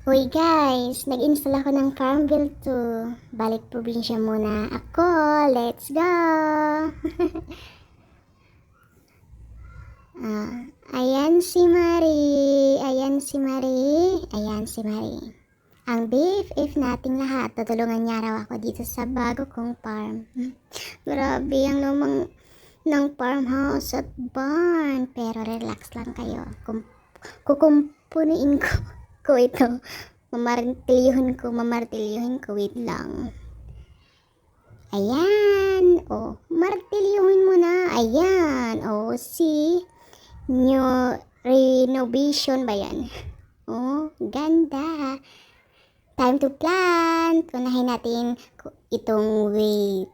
Hoy guys, nag-install ako ng Farmville 2. Balik probinsya muna ako. Let's go! Ayan si Marie. Ayan si Marie. Ayan si Marie. Ang BFF nating lahat. Tutulungan niya raw ako dito sa bago kong farm. Grabe ang lumang ng farmhouse at barn. Pero relax lang kayo. Kukumpuniin ko ito. Mamartilyuhin ko. Wait lang. Ayan. Oh, martilyuhin mo na. Ayan. Oh, see? New renovation ba yan? Oh, ganda. Time to plant. Unahin natin itong weight.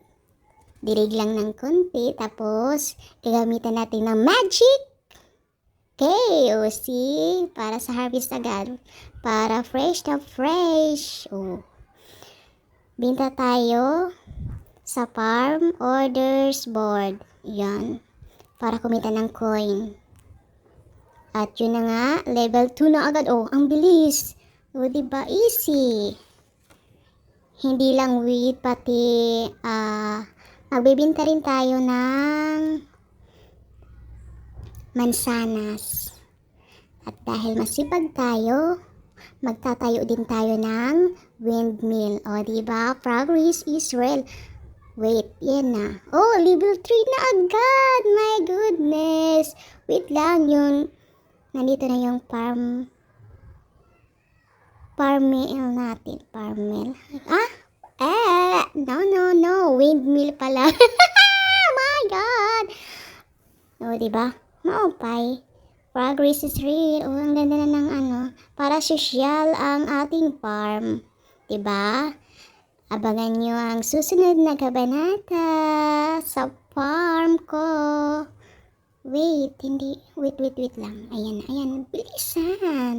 Dirig lang ng konti. Tapos, gagamitan natin ng magic. Okay, o see? Para sa harvest agad. Para fresh na fresh. Oh. Binta tayo sa farm orders board. Yan. Para kumita ng coin. At yun na nga, level 2 na agad. Oh, ang bilis. O, diba? Easy. Hindi lang wheat, pati magbibinta rin tayo ng mansanas. At dahil masipag tayo, magtatayo din tayo ng windmill. O, diba? Progress Israel. Wait, yan na. Oh, level 3 na agad. My goodness. Wait lang, yun. Nandito na yung farm mill natin. Farm mill. No. Windmill pala. My God. O, diba? Maupay. Progress is real. O, ang ganda na ng para sosyal ang ating farm. Diba? Abangan nyo ang susunod na kabanata sa farm ko. Wait lang. Ayan. Bilisan.